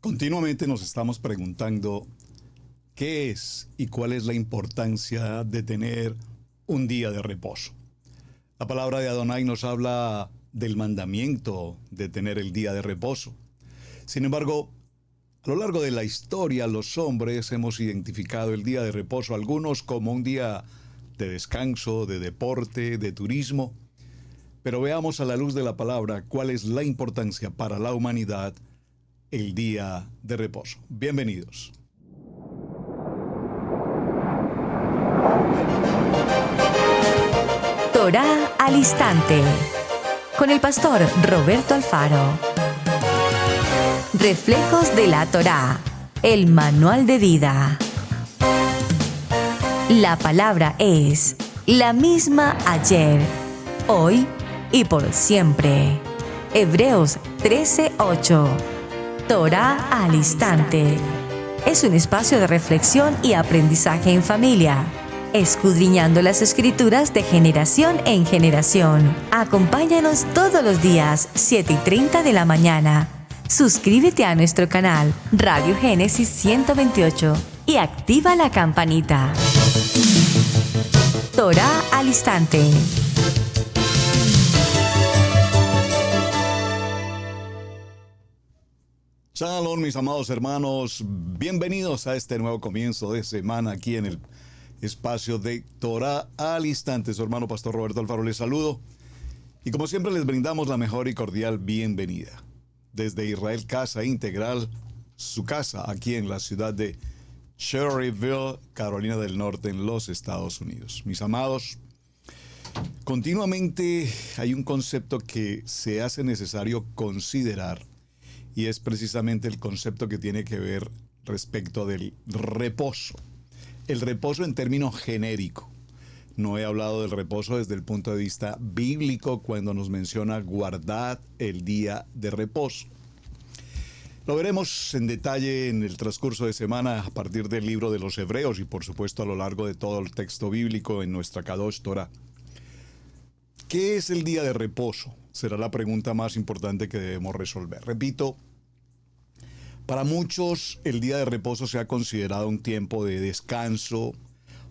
Continuamente nos estamos preguntando qué es y cuál es la importancia de tener un día de reposo. La palabra de Adonai nos habla del mandamiento de tener el día de reposo. Sin embargo, a lo largo de la historia, los hombres hemos identificado el día de reposo, algunos como un día de descanso, de deporte, de turismo. Pero veamos a la luz de la palabra cuál es la importancia para la humanidad el día de reposo. Bienvenidos. Torá al instante, con el pastor Roberto Alfaro. Reflejos de la Torá, el manual de vida. La palabra es la misma ayer, hoy y por siempre. Hebreos 13:8. Torá al instante. Es un espacio de reflexión y aprendizaje en familia, escudriñando las escrituras de generación en generación. Acompáñanos todos los días, 7:30 de la mañana. Suscríbete a nuestro canal Radio Génesis 128 y activa la campanita. Torá al instante. Shalom, mis amados hermanos. Bienvenidos a este nuevo comienzo de semana aquí en el espacio de Torá al instante. Su hermano pastor Roberto Alfaro les saludo. Y como siempre les brindamos la mejor y cordial bienvenida. Desde Israel Casa Integral, su casa aquí en la ciudad de Cherryville, Carolina del Norte, en los Estados Unidos. Mis amados, continuamente hay un concepto que se hace necesario considerar y es precisamente el concepto que tiene que ver respecto del reposo. El reposo en términos genéricos. No he hablado del reposo desde el punto de vista bíblico cuando nos menciona guardad el día de reposo. Lo veremos en detalle en el transcurso de semana a partir del libro de los Hebreos y por supuesto a lo largo de todo el texto bíblico en nuestra Kadosh Torah. ¿Qué es el día de reposo? Será la pregunta más importante que debemos resolver. Repito, para muchos el día de reposo se ha considerado un tiempo de descanso,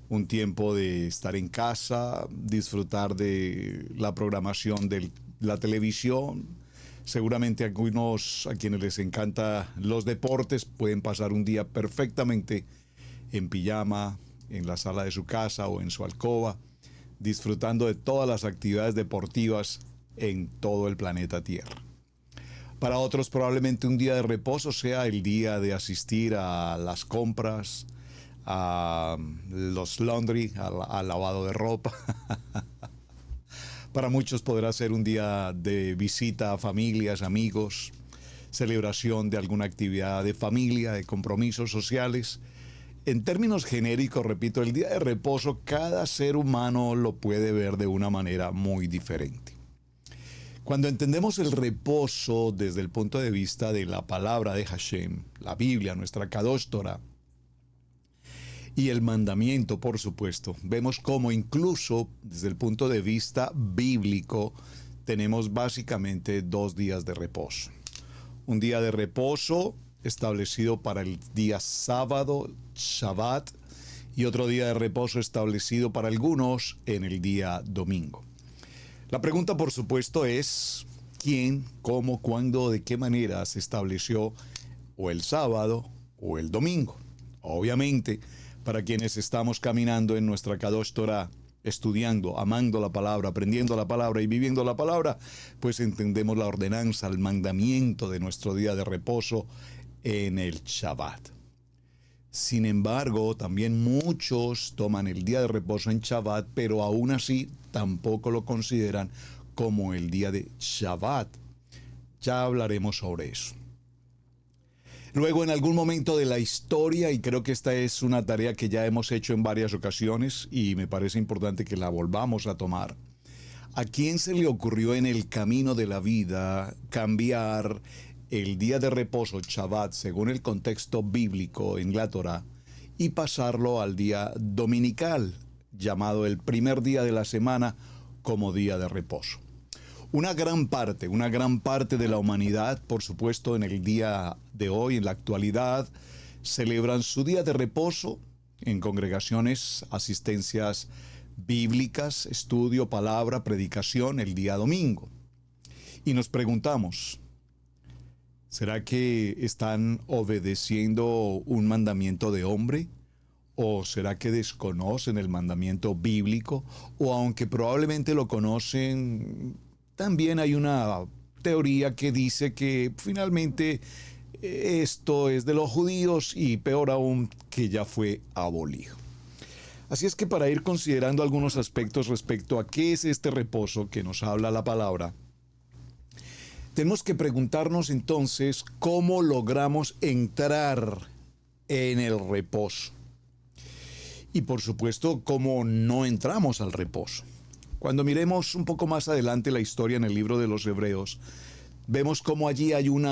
un tiempo de estar en casa, disfrutar de la programación de la televisión. Seguramente algunos a quienes les encanta los deportes pueden pasar un día perfectamente en pijama, en la sala de su casa o en su alcoba, disfrutando de todas las actividades deportivas en todo el planeta Tierra. Para otros probablemente un día de reposo sea el día de asistir a las compras, a los laundry, al lavado de ropa. Para muchos podrá ser un día de visita a familias, amigos, celebración de alguna actividad de familia, de compromisos sociales. En términos genéricos, repito, el día de reposo cada ser humano lo puede ver de una manera muy diferente. Cuando entendemos el reposo desde el punto de vista de la palabra de Hashem, la Biblia, nuestra Kadosh Torah, y el mandamiento, por supuesto, vemos cómo incluso desde el punto de vista bíblico tenemos básicamente 2 días de reposo. Un día de reposo establecido para el día sábado, Shabbat, y otro día de reposo establecido para algunos en el día domingo. La pregunta, por supuesto, es quién, cómo, cuándo, de qué manera se estableció o el sábado o el domingo. Obviamente, para quienes estamos caminando en nuestra Kadosh Torah, estudiando, amando la palabra, aprendiendo la palabra y viviendo la palabra, pues entendemos la ordenanza, el mandamiento de nuestro día de reposo en el Shabbat. Sin embargo, también muchos toman el día de reposo en Shabbat, pero aún así tampoco lo consideran como el día de Shabbat. Ya hablaremos sobre eso. Luego, en algún momento de la historia, y creo que esta es una tarea que ya hemos hecho en varias ocasiones y me parece importante que la volvamos a tomar, ¿a quién se le ocurrió en el camino de la vida cambiar el día de reposo, Shabbat, según el contexto bíblico en la Torah, y pasarlo al día dominical, llamado el primer día de la semana como día de reposo? Una gran parte de la humanidad, por supuesto, en el día de hoy, en la actualidad, celebran su día de reposo en congregaciones, asistencias bíblicas, estudio, palabra, predicación el día domingo. Y nos preguntamos, ¿será que están obedeciendo un mandamiento de hombre? ¿O será que desconocen el mandamiento bíblico? O aunque probablemente lo conocen, también hay una teoría que dice que finalmente esto es de los judíos y peor aún que ya fue abolido. Así es que para ir considerando algunos aspectos respecto a qué es este reposo que nos habla la palabra, tenemos que preguntarnos entonces cómo logramos entrar en el reposo. Y por supuesto, cómo no entramos al reposo. Cuando miremos un poco más adelante la historia en el libro de los Hebreos, vemos cómo allí hay un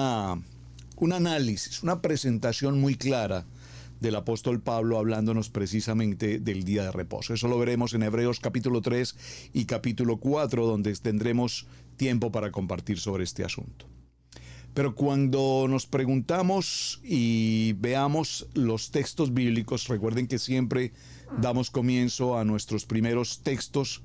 análisis, una presentación muy clara del apóstol Pablo hablándonos precisamente del día de reposo. Eso lo veremos en Hebreos capítulo 3 y capítulo 4, donde tendremos tiempo para compartir sobre este asunto. Pero cuando nos preguntamos y veamos los textos bíblicos, recuerden que siempre damos comienzo a nuestros primeros textos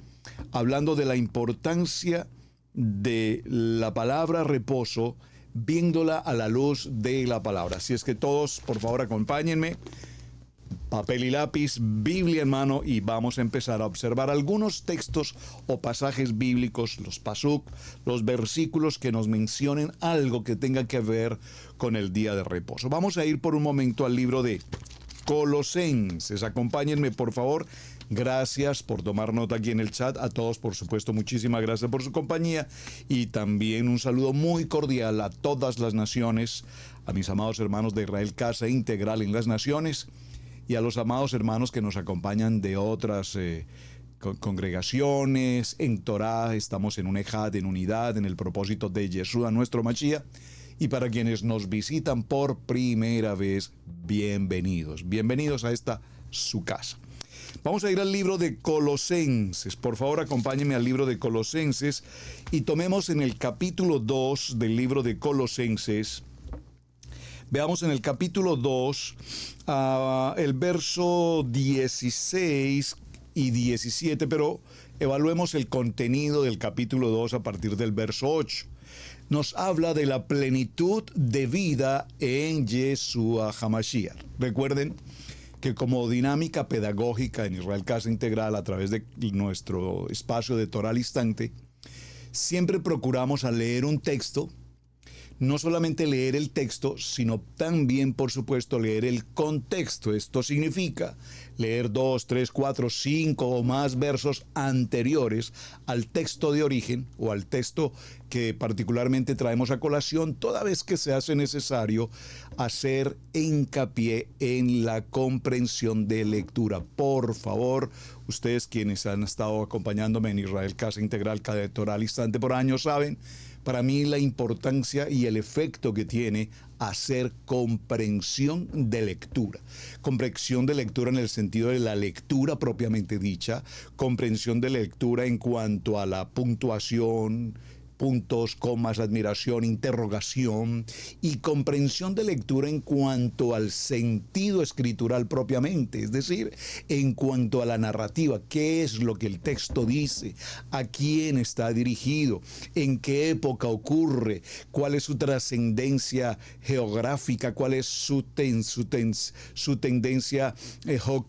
hablando de la importancia de la palabra reposo, viéndola a la luz de la palabra. Así es que todos, por favor, acompáñenme. Papel y lápiz, Biblia en mano, y vamos a empezar a observar algunos textos o pasajes bíblicos, los pasuk, los versículos que nos mencionen algo que tenga que ver con el día de reposo. Vamos a ir por un momento al libro de Colosenses. Acompáñenme, por favor. Gracias por tomar nota aquí en el chat. A todos, por supuesto, muchísimas gracias por su compañía. Y también un saludo muy cordial a todas las naciones, a mis amados hermanos de Israel Casa Integral en las Naciones, y a los amados hermanos que nos acompañan de otras congregaciones. En Torá estamos en un ejad, en unidad, en el propósito de Yeshua, nuestro Mashiach. Y para quienes nos visitan por primera vez, bienvenidos. Bienvenidos a esta su casa. Vamos a ir al libro de Colosenses. Por favor, acompáñenme al libro de Colosenses y tomemos en el capítulo 2 del libro de Colosenses. Veamos en el capítulo 2, el verso 16 y 17, pero evaluemos el contenido del capítulo 2 a partir del verso 8. Nos habla de la plenitud de vida en Yeshua HaMashiach. Recuerden que como dinámica pedagógica en Israel Casa Integral, a través de nuestro espacio de Torá al Instante, siempre procuramos al leer un texto, no solamente leer el texto, sino también, por supuesto, leer el contexto. Esto significa leer 2, 3, 4, 5 o más versos anteriores al texto de origen o al texto que particularmente traemos a colación, toda vez que se hace necesario hacer hincapié en la comprensión de lectura. Por favor, ustedes quienes han estado acompañándome en Israel Casa Integral, cada Torá al Instante por años, saben para mí la importancia y el efecto que tiene hacer comprensión de lectura. Comprensión de lectura en el sentido de la lectura propiamente dicha, comprensión de lectura en cuanto a la puntuación, puntos, comas, admiración, interrogación, y comprensión de lectura en cuanto al sentido escritural propiamente, es decir, en cuanto a la narrativa, qué es lo que el texto dice, a quién está dirigido, en qué época ocurre, cuál es su trascendencia geográfica, cuál es su tendencia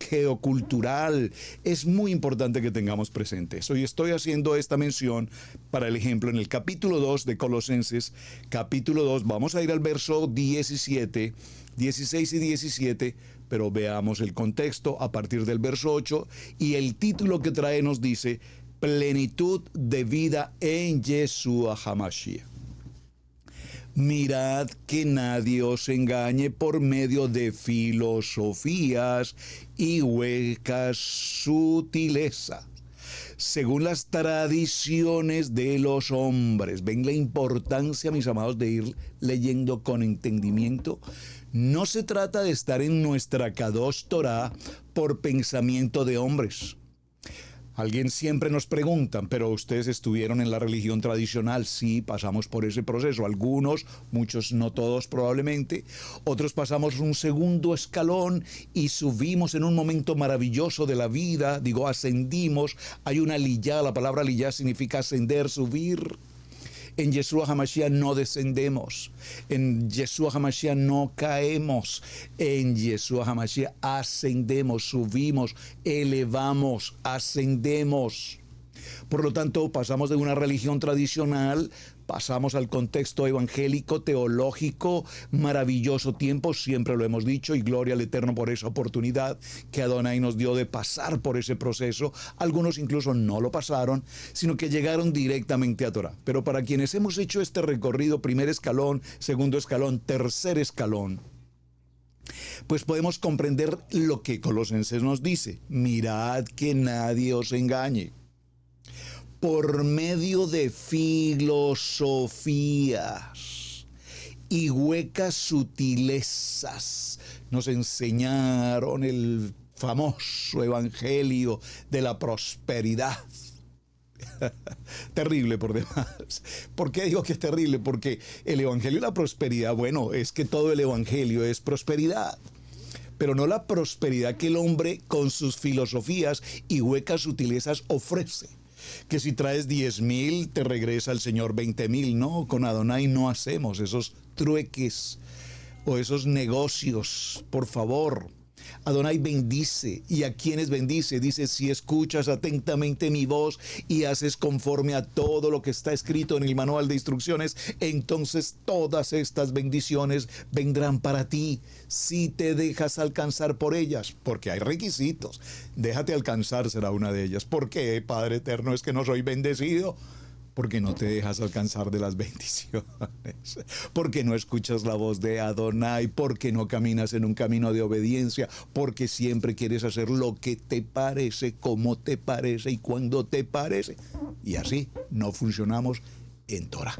geocultural. Es muy importante que tengamos presente eso, y estoy haciendo esta mención para el ejemplo en el capítulo 2 de Colosenses, capítulo 2, vamos a ir al verso 17, 16 y 17, pero veamos el contexto a partir del verso 8, y el título que trae nos dice, plenitud de vida en Yeshua HaMashiach. Mirad que nadie os engañe por medio de filosofías y huecas sutilezas, según las tradiciones de los hombres. Ven la importancia, mis amados, de ir leyendo con entendimiento. No se trata de estar en nuestra Kadosh Torah por pensamiento de hombres. Alguien siempre nos preguntan, pero ustedes estuvieron en la religión tradicional. Sí, pasamos por ese proceso. Algunos, muchos, no todos probablemente. Otros pasamos un segundo escalón y subimos en un momento maravilloso de la vida. Digo, ascendimos. Hay una liyá, la palabra liyá significa ascender, subir. En Yeshua HaMashiach no descendemos. En Yeshua HaMashiach no caemos. En Yeshua HaMashiach ascendemos, subimos, elevamos, ascendemos. Por lo tanto, pasamos de una religión tradicional, pasamos al contexto evangélico, teológico, maravilloso tiempo, siempre lo hemos dicho, y gloria al Eterno por esa oportunidad que Adonai nos dio de pasar por ese proceso. Algunos incluso no lo pasaron, sino que llegaron directamente a Torah. Pero para quienes hemos hecho este recorrido, primer escalón, segundo escalón, tercer escalón, pues podemos comprender lo que Colosenses nos dice: mirad que nadie os engañe por medio de filosofías y huecas sutilezas. Nos enseñaron el famoso evangelio de la prosperidad. Terrible por demás. ¿Por qué digo que es terrible? Porque el evangelio de la prosperidad, bueno, es que todo el evangelio es prosperidad, pero no la prosperidad que el hombre con sus filosofías y huecas sutilezas ofrece. Que si traes 10,000 te regresa el Señor 20,000. No, con Adonai no hacemos esos trueques o esos negocios, por favor. Adonai bendice. ¿Y a quiénes bendice? Dice: si escuchas atentamente mi voz y haces conforme a todo lo que está escrito en el manual de instrucciones, entonces todas estas bendiciones vendrán para ti, si te dejas alcanzar por ellas, porque hay requisitos. Déjate alcanzar será una de ellas. ¿Por qué, Padre Eterno, es que no soy bendecido? Porque no te dejas alcanzar de las bendiciones, porque no escuchas la voz de Adonai, porque no caminas en un camino de obediencia, porque siempre quieres hacer lo que te parece, como te parece y cuando te parece. Y así no funcionamos en Torah.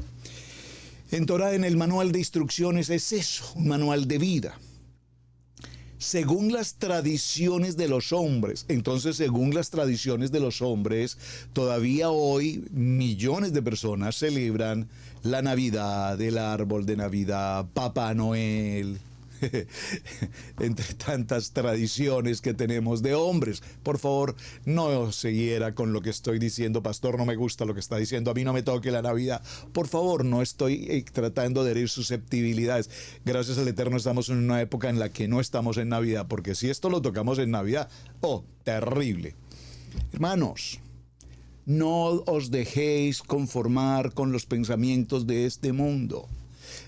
En Torah, en el manual de instrucciones, es eso, un manual de vida. Según las tradiciones de los hombres. Entonces, según las tradiciones de los hombres, todavía hoy millones de personas celebran la Navidad, el árbol de Navidad, Papá Noel, entre tantas tradiciones que tenemos de hombres. Por favor, no se hiera con lo que estoy diciendo. Pastor, no me gusta lo que está diciendo, a mí no me toque la Navidad. Por favor, no estoy tratando de herir susceptibilidades. Gracias al Eterno estamos en una época en la que no estamos en Navidad, porque si esto lo tocamos en Navidad, ¡oh, terrible! Hermanos, no os dejéis conformar con los pensamientos de este mundo.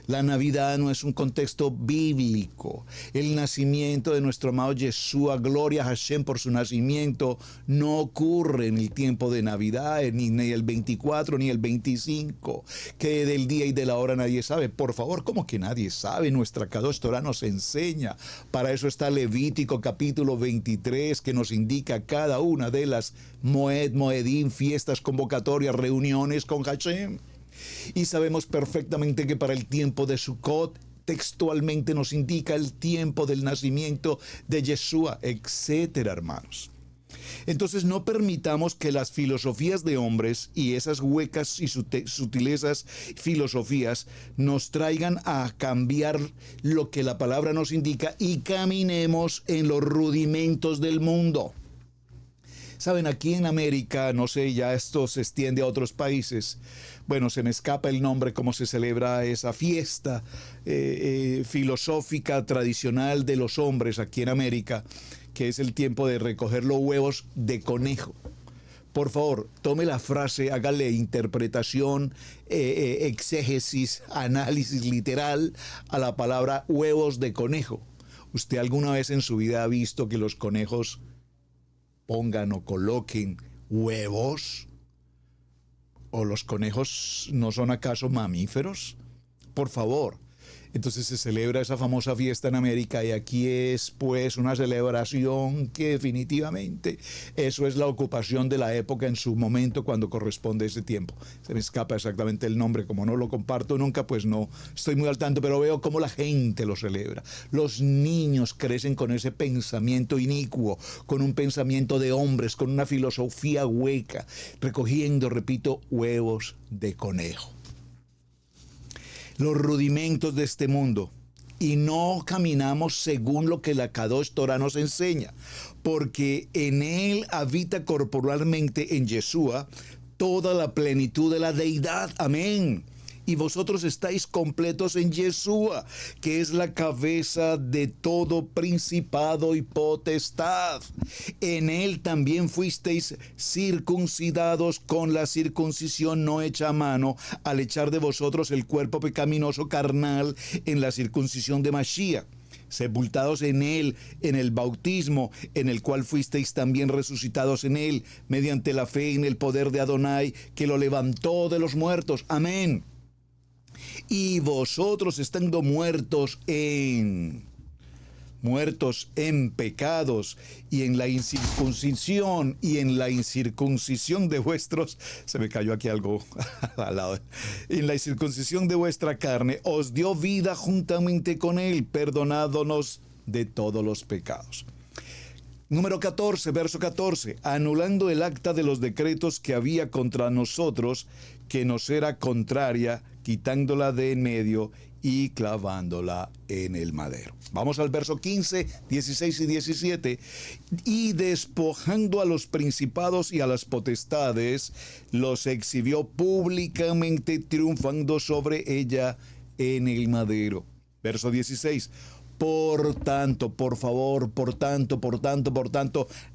La Navidad no es un contexto bíblico. El nacimiento de nuestro amado Yeshua, gloria a Hashem por su nacimiento, no ocurre en el tiempo de Navidad, ni el 24 ni el 25, que del día y de la hora nadie sabe. Por favor, ¿cómo que nadie sabe? Nuestra Kadosh Torah nos enseña. Para eso está Levítico capítulo 23, que nos indica cada una de las Moed, Moedim, fiestas, convocatorias, reuniones con Hashem. Y sabemos perfectamente que para el tiempo de Sukkot textualmente nos indica el tiempo del nacimiento de Yeshua, etcétera, hermanos. Entonces no permitamos que las filosofías de hombres y esas huecas y sutilezas filosofías nos traigan a cambiar lo que la palabra nos indica y caminemos en los rudimentos del mundo. Saben, aquí en América, no sé, ya esto se extiende a otros países. Bueno, se me escapa el nombre, cómo se celebra esa fiesta filosófica tradicional de los hombres aquí en América, que es el tiempo de recoger los huevos de conejo. Por favor, tome la frase, hágale interpretación, exégesis, análisis literal a la palabra huevos de conejo. ¿Usted alguna vez en su vida ha visto que los conejos pongan o coloquen huevos? ¿O los conejos no son acaso mamíferos? Por favor, Entonces se celebra esa famosa fiesta en América y aquí es pues una celebración que definitivamente eso es la ocupación de la época en su momento cuando corresponde ese tiempo. Se me escapa exactamente el nombre, como no lo comparto nunca, pues no estoy muy al tanto, pero veo cómo la gente lo celebra. Los niños crecen con ese pensamiento inicuo, con un pensamiento de hombres, con una filosofía hueca, recogiendo, repito, huevos de conejo. Los rudimentos de este mundo y no caminamos según lo que la Kadosh Torah nos enseña, porque en él habita corporalmente en Yeshua toda la plenitud de la deidad. Amén. Y vosotros estáis completos en Yeshua, que es la cabeza de todo principado y potestad. En él también fuisteis circuncidados con la circuncisión no hecha a mano, al echar de vosotros el cuerpo pecaminoso carnal en la circuncisión de Mashiach. Sepultados en él, en el bautismo, en el cual fuisteis también resucitados en él, mediante la fe en el poder de Adonai, que lo levantó de los muertos. Amén. Y vosotros estando muertos en pecados y en la incircuncisión de vuestros, se me cayó aquí algo al lado, en la incircuncisión de vuestra carne, os dio vida juntamente con él, perdonándonos de todos los pecados. Número 14, verso 14, anulando el acta de los decretos que había contra nosotros, que nos era contraria, quitándola de en medio y clavándola en el madero. Vamos al verso 15, 16 y 17. Y despojando a los principados y a las potestades, los exhibió públicamente, triunfando sobre ella en el madero. Verso 16. Por tanto, por favor, por tanto,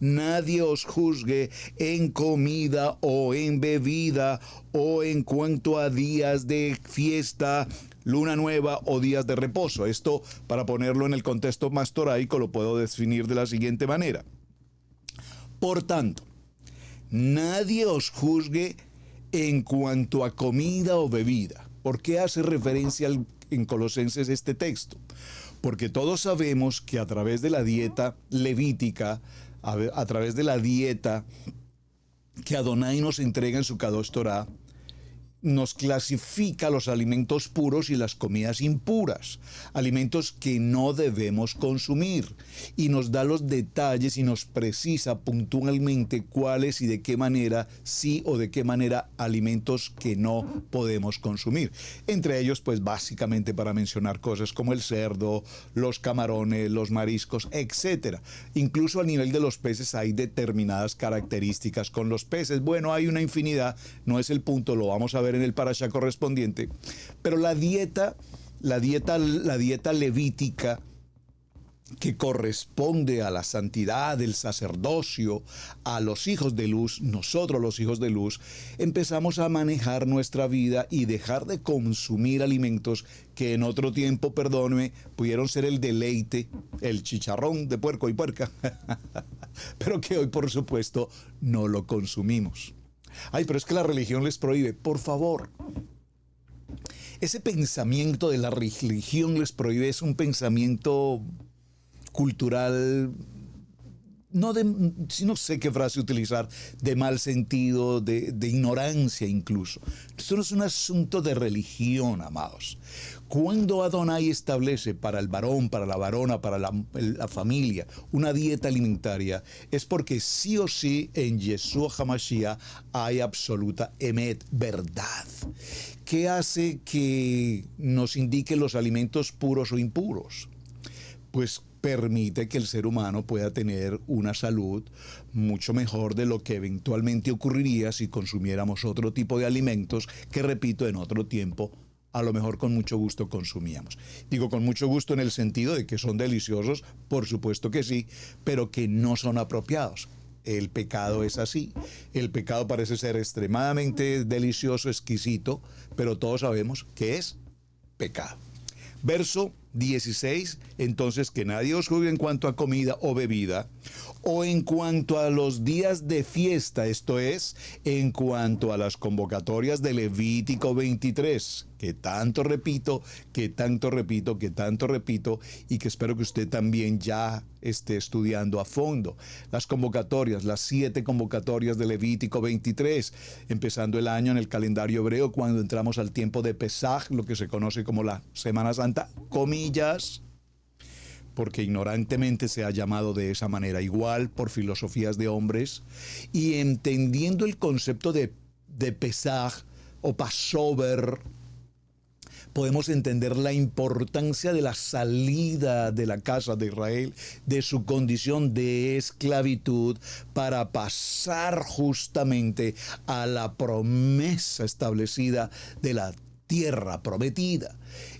nadie os juzgue en comida o en bebida o en cuanto a días de fiesta, luna nueva o días de reposo. Esto, para ponerlo en el contexto más toraico, lo puedo definir de la siguiente manera. Por tanto, nadie os juzgue en cuanto a comida o bebida. ¿Por qué hace referencia en Colosenses este texto? Porque todos sabemos que a través de la dieta levítica, a través de la dieta que Adonai nos entrega en su Kadosh Torah, nos clasifica los alimentos puros y las comidas impuras, alimentos que no debemos consumir, y nos da los detalles y nos precisa puntualmente cuáles y de qué manera sí o de qué manera alimentos que no podemos consumir. Entre ellos, pues básicamente para mencionar cosas como el cerdo, los camarones, los mariscos, etcétera. Incluso a nivel de los peces hay determinadas características con los peces. Bueno, hay una infinidad, no es el punto, lo vamos a ver en el parashá correspondiente, pero la dieta levítica, que corresponde a la santidad del sacerdocio, a los hijos de luz, nosotros los hijos de luz, empezamos a manejar nuestra vida y dejar de consumir alimentos que en otro tiempo, perdóneme, pudieron ser el deleite, el chicharrón de puerco y puerca, pero que hoy, por supuesto, no lo consumimos. Ay, pero es que la religión les prohíbe. Por favor, ese pensamiento de la religión les prohíbe es un pensamiento cultural, no sé qué frase utilizar, de mal sentido, de ignorancia incluso. Esto no es un asunto de religión, amados. Cuando Adonai establece para el varón, para la varona, para la familia, una dieta alimentaria, es porque sí o sí en Yeshua HaMashiach hay absoluta emet, verdad. ¿Qué hace que nos indique los alimentos puros o impuros? Pues permite que el ser humano pueda tener una salud mucho mejor de lo que eventualmente ocurriría si consumiéramos otro tipo de alimentos que, repito, en otro tiempo a lo mejor con mucho gusto consumíamos. Digo con mucho gusto en el sentido de que son deliciosos, por supuesto que sí, pero que no son apropiados. El pecado es así. El pecado parece ser extremadamente delicioso, exquisito, pero todos sabemos que es pecado. Verso 16, entonces que nadie os juzgue en cuanto a comida o bebida, o en cuanto a los días de fiesta, esto es, en cuanto a las convocatorias de Levítico 23, que tanto repito, que tanto repito, que tanto repito, y que espero que usted también ya esté estudiando a fondo. Las convocatorias, las 7 convocatorias de Levítico 23, empezando el año en el calendario hebreo, cuando entramos al tiempo de Pesaj, lo que se conoce como la Semana Santa, comillas, porque ignorantemente se ha llamado de esa manera, igual por filosofías de hombres, y entendiendo el concepto de Pesaj o Passover, podemos entender la importancia de la salida de la casa de Israel, de su condición de esclavitud, para pasar justamente a la promesa establecida de la tierra prometida.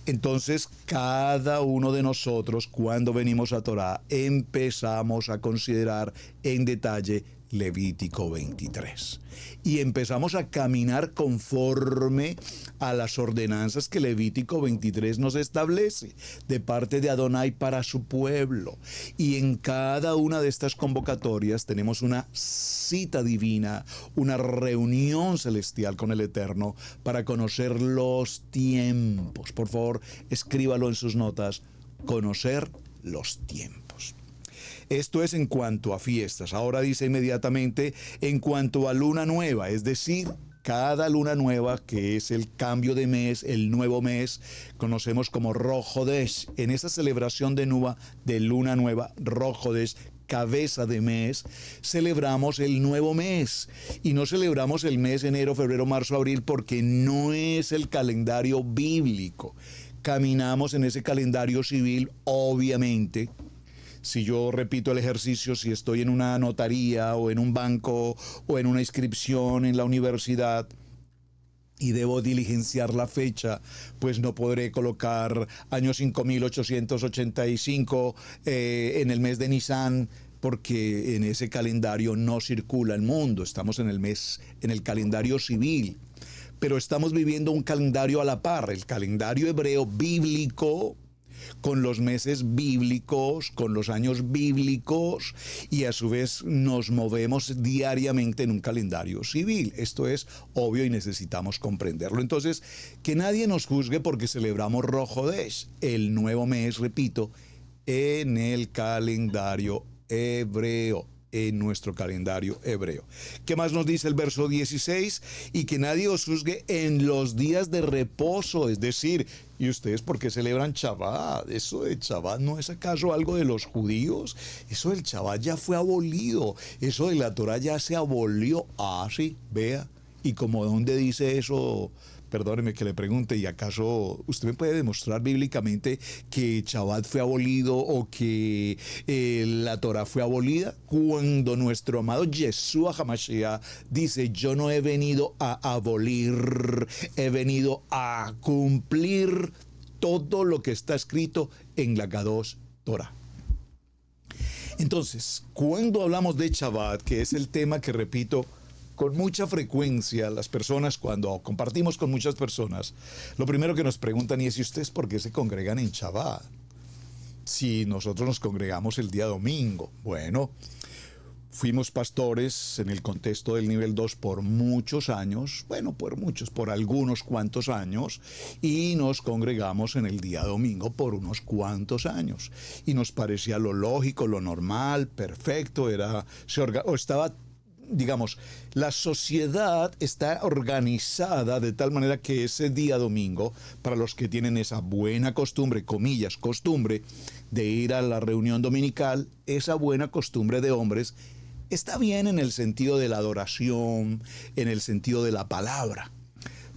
Entonces, cada uno de nosotros, cuando venimos a Torá, empezamos a considerar en detalle Levítico 23. Y empezamos a caminar conforme a las ordenanzas que Levítico 23 nos establece de parte de Adonai para su pueblo. Y en cada una de estas convocatorias tenemos una cita divina, una reunión celestial con el Eterno para conocer los tiempos. Por favor, escríbalo en sus notas, conocer los tiempos. Esto es en cuanto a fiestas. Ahora dice inmediatamente en cuanto a luna nueva, es decir, cada luna nueva, que es el cambio de mes, el nuevo mes, conocemos como Rosh Hodesh. En esa celebración de luna nueva, Rosh Hodesh, cabeza de mes, celebramos el nuevo mes. Y no celebramos el mes enero, febrero, marzo, abril, porque no es el calendario bíblico. Caminamos en ese calendario civil, obviamente. Si yo repito el ejercicio, si estoy en una notaría o en un banco o en una inscripción en la universidad y debo diligenciar la fecha, pues no podré colocar año 5885 en el mes de Nisan, porque en ese calendario no circula el mundo. Estamos en el calendario civil, pero estamos viviendo un calendario a la par, el calendario hebreo bíblico, con los meses bíblicos, con los años bíblicos, y a su vez nos movemos diariamente en un calendario civil. Esto es obvio y necesitamos comprenderlo. Entonces, que nadie nos juzgue porque celebramos Rosh Hodesh, el nuevo mes, repito, en el calendario hebreo. En nuestro calendario hebreo. ¿Qué más nos dice el verso 16? Y que nadie os juzgue en los días de reposo, es decir, ¿y ustedes por qué celebran Shabbat? ¿Eso de Shabbat no es acaso algo de los judíos? Eso del Shabbat ya fue abolido, eso de la Torah ya se abolió. Ah, sí, vea. ¿Y como dónde dice eso? Perdóneme que le pregunte, ¿y acaso usted me puede demostrar bíblicamente que Shabbat fue abolido o que la Torah fue abolida? Cuando nuestro amado Yeshua HaMashiach dice, yo no he venido a abolir, he venido a cumplir todo lo que está escrito en la Kadosh Torah. Entonces, cuando hablamos de Shabbat, que es el tema que repito con mucha frecuencia, las personas, cuando compartimos con muchas personas, lo primero que nos preguntan es: ¿y ustedes por qué se congregan en Shabbat? Si nosotros nos congregamos el día domingo. Bueno, fuimos pastores en el contexto del nivel 2 por muchos años, por algunos cuantos años, y nos congregamos en el día domingo por unos cuantos años. Y nos parecía lo lógico, lo normal, perfecto, digamos, la sociedad está organizada de tal manera que ese día domingo, para los que tienen esa buena costumbre, comillas, costumbre, de ir a la reunión dominical, esa buena costumbre de hombres está bien en el sentido de la adoración, en el sentido de la palabra.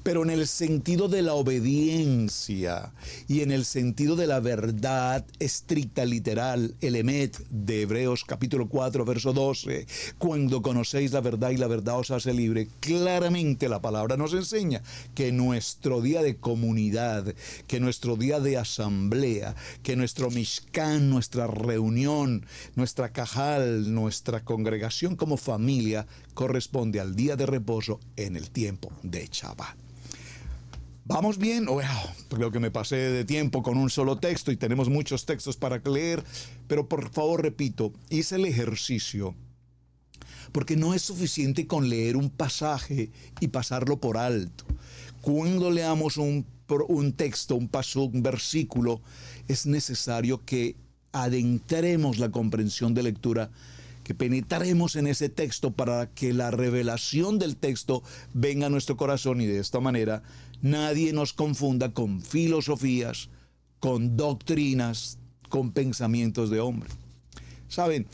Pero en el sentido de la obediencia y en el sentido de la verdad estricta, literal, el emet de Hebreos capítulo 4, verso 12, cuando conocéis la verdad y la verdad os hace libre, claramente la palabra nos enseña que nuestro día de comunidad, que nuestro día de asamblea, que nuestro mishkan, nuestra reunión, nuestra cajal, nuestra congregación como familia, corresponde al día de reposo en el tiempo de Shabbat. ¿Vamos bien? Wow, creo que me pasé de tiempo con un solo texto y tenemos muchos textos para leer, pero por favor, repito, hice el ejercicio porque no es suficiente con leer un pasaje y pasarlo por alto. Cuando leamos un texto, un paso, un versículo, es necesario que adentremos la comprensión de lectura, que penetremos en ese texto para que la revelación del texto venga a nuestro corazón y de esta manera nadie nos confunda con filosofías, con doctrinas, con pensamientos de hombre. ¿Saben?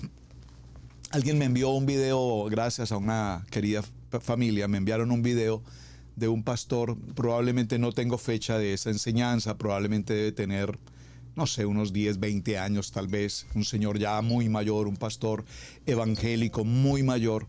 Alguien me envió un video, gracias a una querida familia, me enviaron un video de un pastor, probablemente no tengo fecha de esa enseñanza, probablemente debe tener, no sé, unos 10, 20 años tal vez, un señor ya muy mayor, un pastor evangélico muy mayor,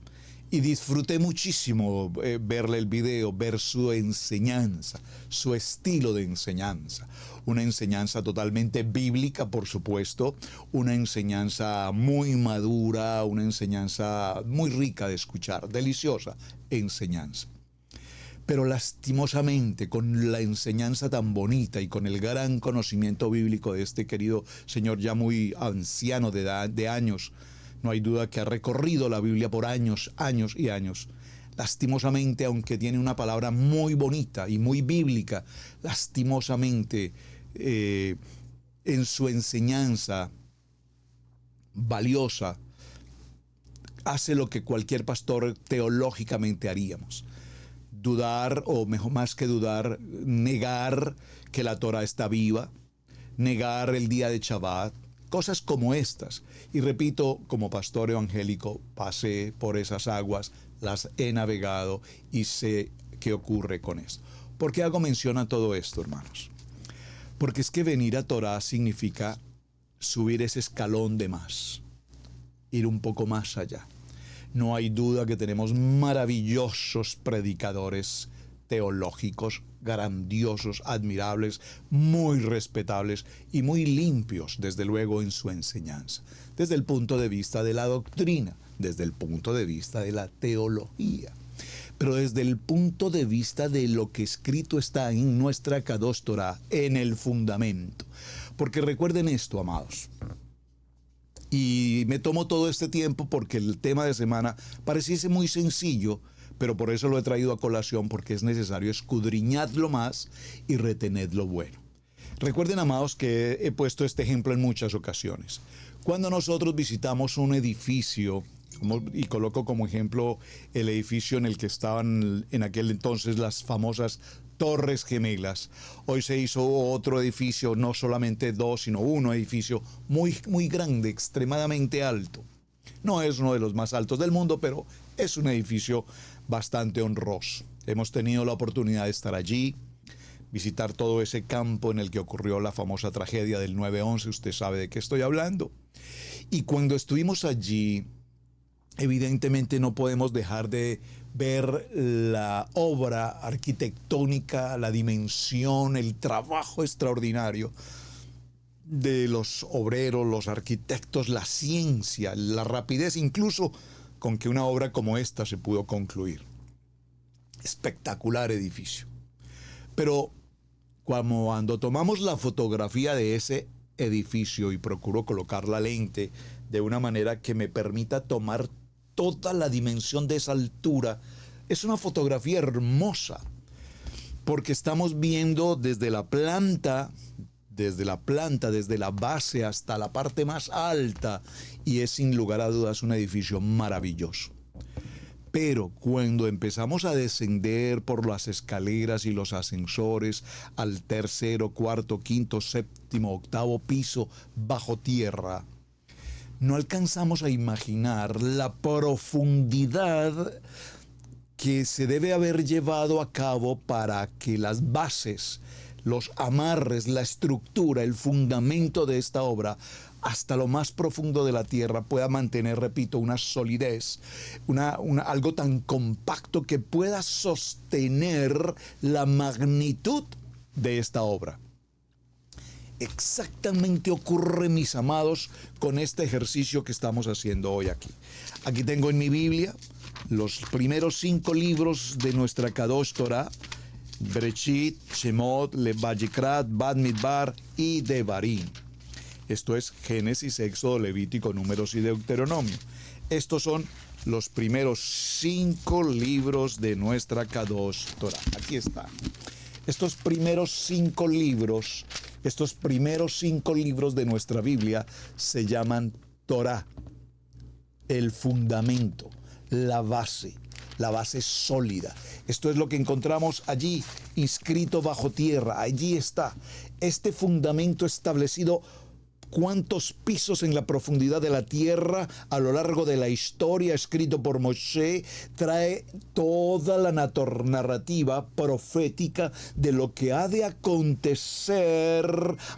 y disfruté muchísimo verle el video, ver su enseñanza, su estilo de enseñanza. Una enseñanza totalmente bíblica, por supuesto, una enseñanza muy madura, una enseñanza muy rica de escuchar, deliciosa enseñanza. Pero lastimosamente, con la enseñanza tan bonita y con el gran conocimiento bíblico de este querido señor ya muy anciano de años, no hay duda que ha recorrido la Biblia por años, años y años. Lastimosamente, aunque tiene una palabra muy bonita y muy bíblica, lastimosamente en su enseñanza valiosa, hace lo que cualquier pastor teológicamente haríamos. Dudar, o mejor más que dudar, negar que la Torah está viva, negar el día de Shabbat, cosas como estas. Y repito, como pastor evangélico, pasé por esas aguas, las he navegado y sé qué ocurre con esto. ¿Por qué hago mención a todo esto, hermanos? Porque es que venir a Torah significa subir ese escalón de más, ir un poco más allá. No hay duda que tenemos maravillosos predicadores teológicos, grandiosos, admirables, muy respetables y muy limpios, desde luego, en su enseñanza, desde el punto de vista de la doctrina, desde el punto de vista de la teología, pero desde el punto de vista de lo que escrito está en nuestra Kadosh Torah, en el fundamento. Porque recuerden esto, amados, y me tomo todo este tiempo porque el tema de semana pareciese muy sencillo, pero por eso lo he traído a colación, porque es necesario escudriñarlo más y retener lo bueno. Recuerden, amados, que he puesto este ejemplo en muchas ocasiones. Cuando nosotros visitamos un edificio, y coloco como ejemplo el edificio en el que estaban en aquel entonces las famosas Torres Gemelas. Hoy se hizo otro edificio, no solamente dos, sino uno edificio muy, muy grande, extremadamente alto. No es uno de los más altos del mundo, pero es un edificio bastante honroso. Hemos tenido la oportunidad de estar allí, visitar todo ese campo en el que ocurrió la famosa tragedia del 9/11, usted sabe de qué estoy hablando. Y cuando estuvimos allí, evidentemente no podemos dejar de ver la obra arquitectónica, la dimensión, el trabajo extraordinario de los obreros, los arquitectos, la ciencia, la rapidez incluso con que una obra como esta se pudo concluir. Espectacular edificio. Pero cuando tomamos la fotografía de ese edificio, y procuro colocar la lente de una manera que me permita tomar toda la dimensión de esa altura, es una fotografía hermosa, porque estamos viendo desde la planta, desde la base hasta la parte más alta, y es sin lugar a dudas un edificio maravilloso. Pero cuando empezamos a descender por las escaleras y los ascensores al tercero, cuarto, quinto, séptimo, octavo piso bajo tierra, no alcanzamos a imaginar la profundidad que se debe haber llevado a cabo para que las bases, los amarres, la estructura, el fundamento de esta obra, hasta lo más profundo de la tierra, pueda mantener, repito, una solidez, algo tan compacto que pueda sostener la magnitud de esta obra. Exactamente ocurre, mis amados, con este ejercicio que estamos haciendo hoy aquí. Aquí tengo en mi Biblia los primeros 5 libros de nuestra Kadosh Torah, Bereshit, Shemot, Vayikrat, Bamidbar y Devarim. Esto es Génesis, Éxodo, Levítico, Números y Deuteronomio. Estos son los primeros 5 libros de nuestra Kadosh Torah. Aquí está. Estos primeros 5 libros de nuestra Biblia se llaman Torah, el fundamento, la base sólida. Esto es lo que encontramos allí, inscrito bajo tierra. Allí está, este fundamento establecido. ¿Cuántos pisos en la profundidad de la tierra a lo largo de la historia, escrito por Moshe, trae toda la narrativa profética de lo que ha de acontecer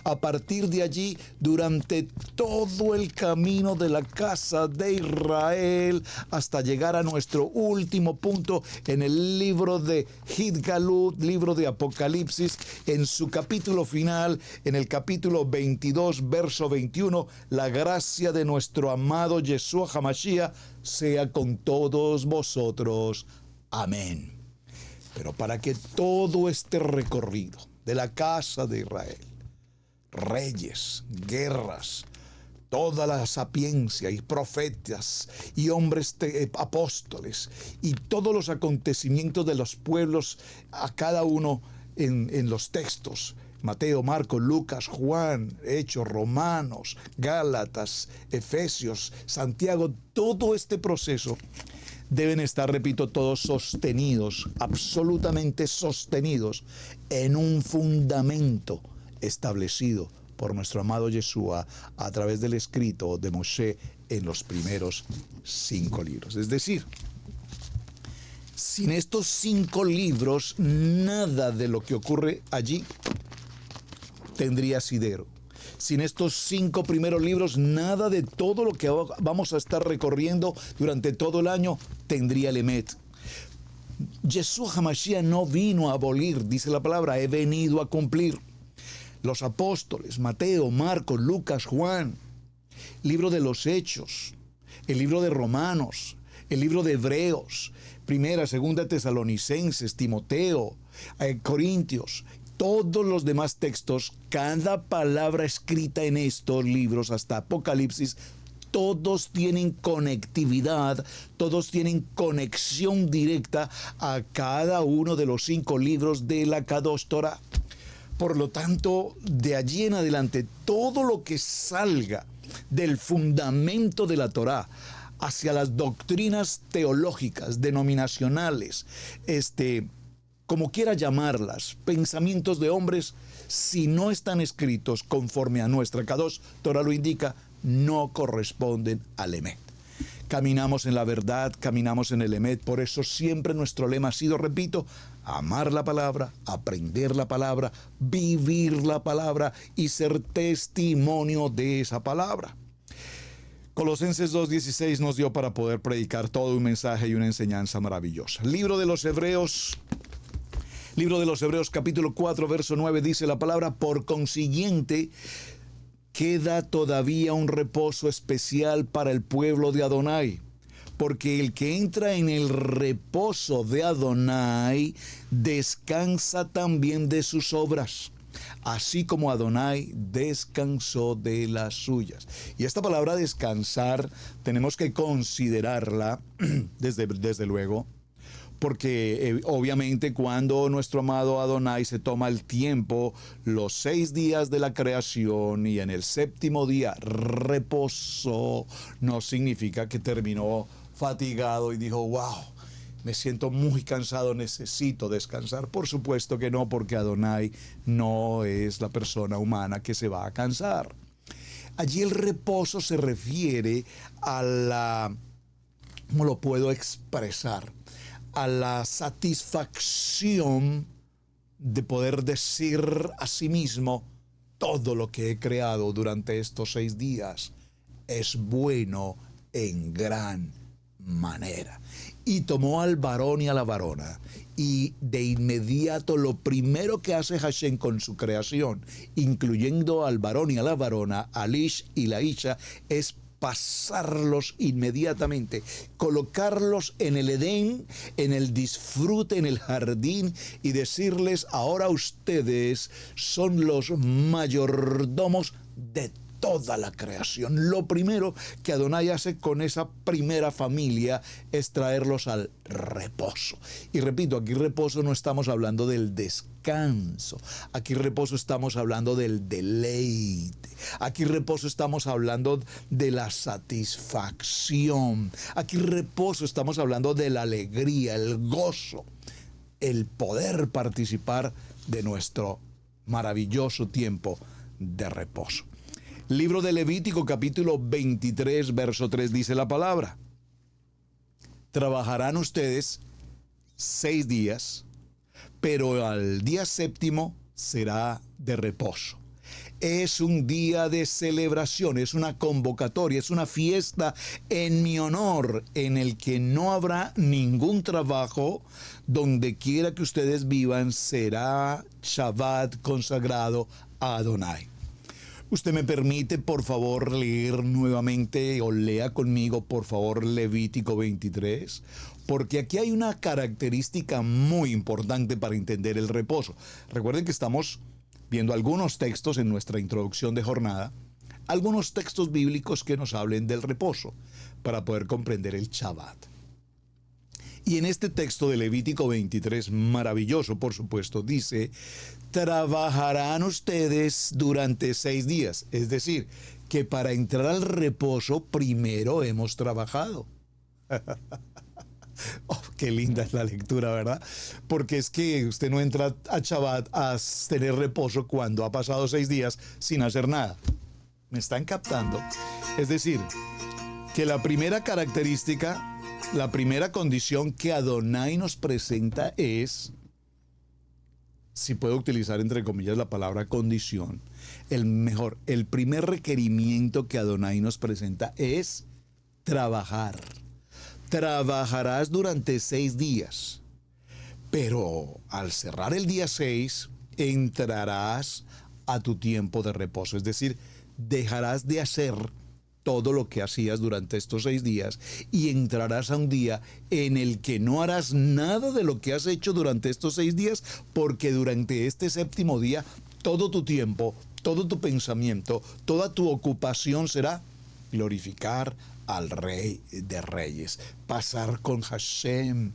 a partir de allí durante todo el camino de la casa de Israel hasta llegar a nuestro último punto en el libro de Hidgalut, libro de Apocalipsis, en su capítulo final, en el capítulo 22, verso 21, la gracia de nuestro amado Yeshua HaMashiach sea con todos vosotros. Amén. Pero para que todo este recorrido de la casa de Israel, reyes, guerras, toda la sapiencia y profetas y hombres apóstoles y todos los acontecimientos de los pueblos, a cada uno en los textos, Mateo, Marcos, Lucas, Juan, Hechos, Romanos, Gálatas, Efesios, Santiago, todo este proceso deben estar, repito, todos sostenidos, absolutamente sostenidos en un fundamento establecido por nuestro amado Yeshua a través del escrito de Moshe en los primeros 5 libros. Es decir, sin estos 5 libros, nada de lo que ocurre allí tendría asidero. Sin estos 5 primeros libros, nada de todo lo que vamos a estar recorriendo durante todo el año tendría el emet. Yeshua HaMashiach no vino a abolir, dice la palabra, he venido a cumplir. Los apóstoles, Mateo, Marcos, Lucas, Juan, libro de los Hechos, el libro de Romanos, el libro de Hebreos, Primera, Segunda Tesalonicenses, Timoteo, Corintios, todos los demás textos, cada palabra escrita en estos libros hasta Apocalipsis, todos tienen conectividad, todos tienen conexión directa a cada uno de los 5 libros de la Kadosh Torah. Por lo tanto, de allí en adelante, todo lo que salga del fundamento de la Torah hacia las doctrinas teológicas, denominacionales, como quiera llamarlas, pensamientos de hombres, si no están escritos conforme a nuestra Kadosh Torah lo indica, no corresponden al emet. Caminamos en la verdad, caminamos en el emet, por eso siempre nuestro lema ha sido, repito, amar la palabra, aprender la palabra, vivir la palabra y ser testimonio de esa palabra. Colosenses 2:16 nos dio para poder predicar todo un mensaje y una enseñanza maravillosa. Libro de los Hebreos, capítulo 4, verso 9, dice la palabra, por consiguiente, queda todavía un reposo especial para el pueblo de Adonai, porque el que entra en el reposo de Adonai descansa también de sus obras, así como Adonai descansó de las suyas. Y esta palabra descansar tenemos que considerarla desde luego, porque obviamente cuando nuestro amado Adonai se toma el tiempo, los 6 días de la creación y en el 7º día reposó, no significa que terminó fatigado y dijo, wow, me siento muy cansado, necesito descansar. Por supuesto que no, porque Adonai no es la persona humana que se va a cansar. Allí el reposo se refiere a la, ¿cómo lo puedo expresar? A la satisfacción de poder decir a sí mismo, todo lo que he creado durante estos 6 días es bueno en gran manera. Y tomó al varón y a la varona, y de inmediato lo primero que hace Hashem con su creación, incluyendo al varón y a la varona, al Ish y la Isha, es traspasarlos inmediatamente, colocarlos en el Edén, en el disfrute, en el jardín y decirles: ahora ustedes son los mayordomos de toda la creación. Lo primero que Adonai hace con esa primera familia es traerlos al reposo. Y repito, aquí reposo no estamos hablando del descanso. Aquí reposo estamos hablando del deleite. Aquí reposo estamos hablando de la satisfacción. Aquí reposo estamos hablando de la alegría, el gozo, el poder participar de nuestro maravilloso tiempo de reposo. Libro de Levítico, capítulo 23, verso 3, dice la palabra: trabajarán ustedes 6 días, pero al día séptimo será de reposo. Es un día de celebración, es una convocatoria, es una fiesta en mi honor, en el que no habrá ningún trabajo. Donde quiera que ustedes vivan, será Shabbat consagrado a Adonai. ¿Usted me permite, por favor, leer nuevamente, o lea conmigo, por favor, Levítico 23? Porque aquí hay una característica muy importante para entender el reposo. Recuerden que estamos viendo algunos textos en nuestra introducción de jornada, algunos textos bíblicos que nos hablen del reposo, para poder comprender el Shabbat. Y en este texto de Levítico 23, maravilloso, por supuesto, dice: trabajarán ustedes durante 6 días. Es decir, que para entrar al reposo primero hemos trabajado. Oh, qué linda es la lectura, ¿verdad? Porque es que usted no entra a Shabbat a tener reposo cuando ha pasado 6 días sin hacer nada. ¿Me están captando? Es decir, que la primera característica, la primera condición que Adonai nos presenta es, si puedo utilizar entre comillas la palabra condición, el primer requerimiento que Adonai nos presenta es trabajar. Trabajarás durante 6 días, pero al cerrar el día 6, entrarás a tu tiempo de reposo. Es decir, dejarás de hacer todo lo que hacías durante estos 6 días y entrarás a un día en el que no harás nada de lo que has hecho durante estos 6 días, porque durante este séptimo día todo tu tiempo, todo tu pensamiento, toda tu ocupación será glorificar al Rey de Reyes, pasar con Hashem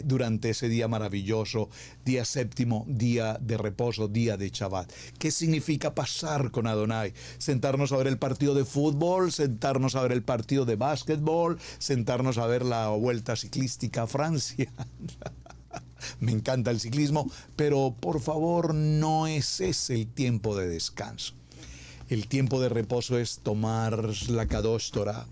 durante ese día maravilloso, día séptimo, día de reposo, día de Shabbat. ¿Qué significa pasar con Adonai? Sentarnos a ver el partido de fútbol, sentarnos a ver el partido de básquetbol, sentarnos a ver la vuelta ciclística a Francia. Me encanta el ciclismo, pero por favor, no es ese el tiempo de descanso. El tiempo de reposo es tomar la Kadosh Torah,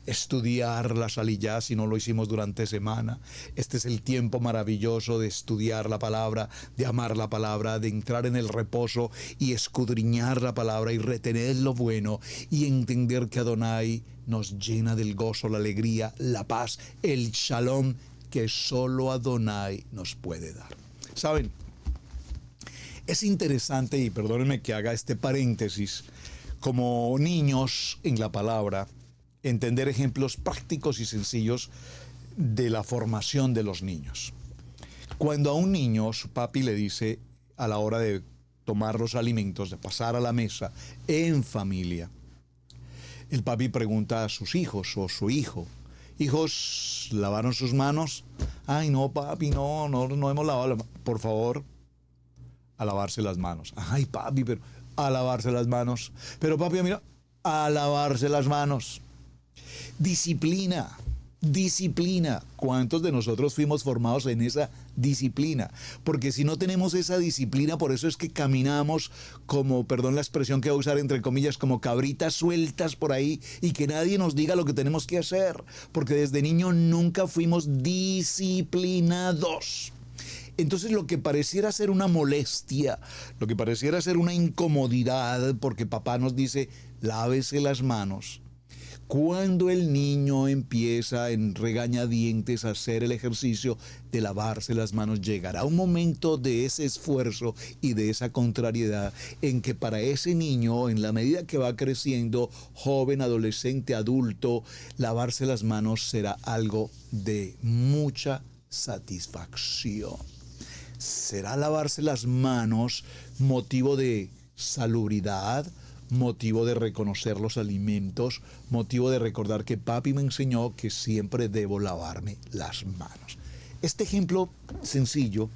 estudiar la Saliyá si no lo hicimos durante semana. Este es el tiempo maravilloso de estudiar la palabra, de amar la palabra, de entrar en el reposo y escudriñar la palabra y retener lo bueno y entender que Adonai nos llena del gozo, la alegría, la paz, el shalom que solo Adonai nos puede dar. ¿Saben? Es interesante, y perdónenme que haga este paréntesis, como niños en la palabra, entender ejemplos prácticos y sencillos de la formación de los niños. Cuando a un niño su papi le dice a la hora de tomar los alimentos, de pasar a la mesa en familia, el papi pregunta a sus hijos o su hijo: ¿hijos, lavaron sus manos? Ay, no, papi, no hemos lavado. Por favor, a lavarse las manos. Ay, papi, pero a lavarse las manos. Pero papi, mira, a lavarse las manos. Disciplina, disciplina. ¿Cuántos de nosotros fuimos formados en esa disciplina? Porque si no tenemos esa disciplina, por eso es que caminamos como, perdón la expresión que voy a usar entre comillas, como cabritas sueltas por ahí y que nadie nos diga lo que tenemos que hacer. Porque desde niño nunca fuimos disciplinados. Entonces lo que pareciera ser una molestia, lo que pareciera ser una incomodidad, porque papá nos dice, lávese las manos. Cuando el niño empieza en regañadientes a hacer el ejercicio de lavarse las manos, llegará un momento de ese esfuerzo y de esa contrariedad en que para ese niño, en la medida que va creciendo, joven, adolescente, adulto, lavarse las manos será algo de mucha satisfacción. Será lavarse las manos motivo de salubridad, motivo de reconocer los alimentos, motivo de recordar que papi me enseñó que siempre debo lavarme las manos. Este ejemplo sencillo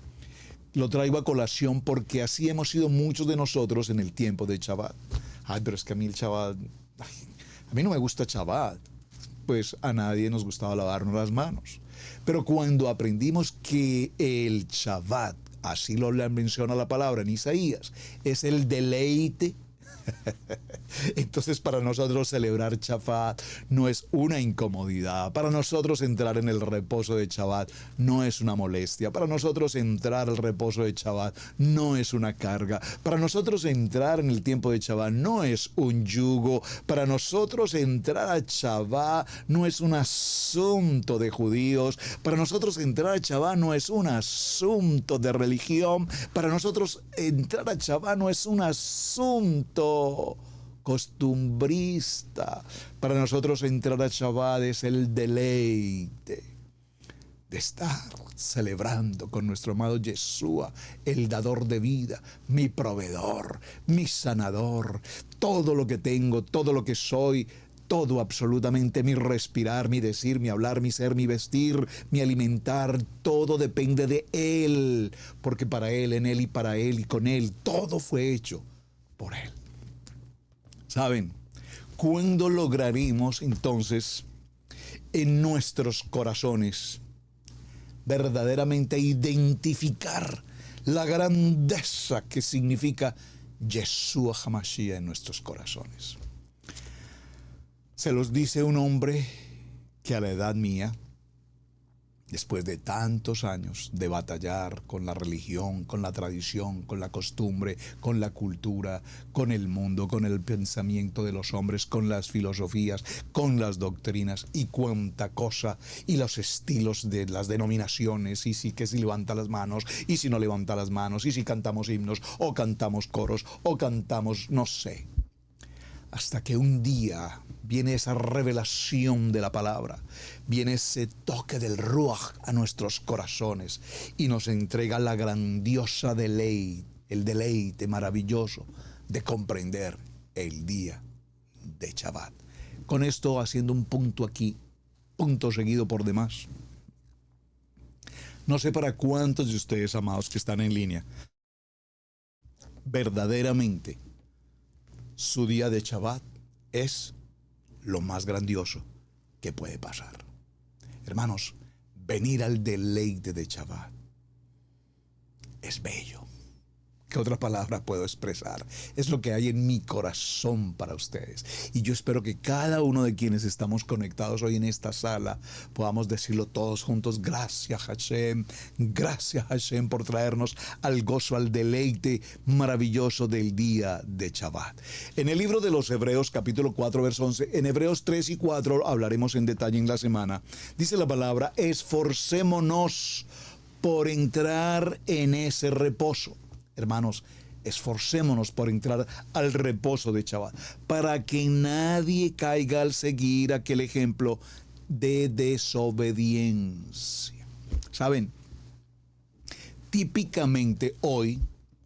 lo traigo a colación porque así hemos sido muchos de nosotros en el tiempo de Shabbat. Ay, pero es que a mí el Shabbat, a mí no me gusta Shabbat. Pues a nadie nos gustaba lavarnos las manos. Pero cuando aprendimos que el Shabbat, así lo menciona la palabra en Isaías, es el deleite, entonces para nosotros celebrar Shabbat no es una incomodidad. Para nosotros entrar en el reposo de Shabbat no es una molestia. Para nosotros entrar al reposo de Shabbat no es una carga. Para nosotros entrar en el tiempo de Shabbat no es un yugo. Para nosotros entrar a Shabbat no es un asunto de judíos. Para nosotros entrar a Shabbat no es un asunto de religión. Para nosotros entrar a Shabbat no es un asunto costumbrista. Para nosotros entrar a Shabbat es el deleite de estar celebrando con nuestro amado Yeshua, el dador de vida, mi proveedor, mi sanador, todo lo que tengo, todo lo que soy, todo absolutamente, mi respirar, mi decir, mi hablar, mi ser, mi vestir, mi alimentar, todo depende de Él, porque para Él, en Él y para Él y con Él, todo fue hecho por Él. ¿Saben? ¿Cuándo lograremos entonces en nuestros corazones verdaderamente identificar la grandeza que significa Yeshua HaMashiach en nuestros corazones? Se los dice un hombre que a la edad mía, después de tantos años de batallar con la religión, con la tradición, con la costumbre, con la cultura, con el mundo, con el pensamiento de los hombres, con las filosofías, con las doctrinas y cuánta cosa, y los estilos de las denominaciones, y si levanta las manos, y si no levanta las manos, y si cantamos himnos, o cantamos coros, o cantamos no sé. Hasta que un día viene esa revelación de la palabra, viene ese toque del Ruach a nuestros corazones y nos entrega la grandiosa deleite, el deleite maravilloso de comprender el día de Shabbat. Con esto haciendo un punto aquí, punto seguido por demás. No sé para cuántos de ustedes, amados, que están en línea, verdaderamente su día de Shabbat es lo más grandioso que puede pasar. Hermanos, venir al deleite de Shabbat es bello. ¿Qué otra palabra puedo expresar? Es lo que hay en mi corazón para ustedes. Y yo espero que cada uno de quienes estamos conectados hoy en esta sala podamos decirlo todos juntos. Gracias Hashem por traernos al gozo, al deleite maravilloso del día de Shabbat. En el libro de los Hebreos, capítulo 4, verso 11, en Hebreos 3 y 4 hablaremos en detalle en la semana. Dice la palabra, esforcémonos por entrar en ese reposo. Hermanos, esforcémonos por entrar al reposo de Shabbat, para que nadie caiga al seguir aquel ejemplo de desobediencia. ¿Saben? Típicamente hoy,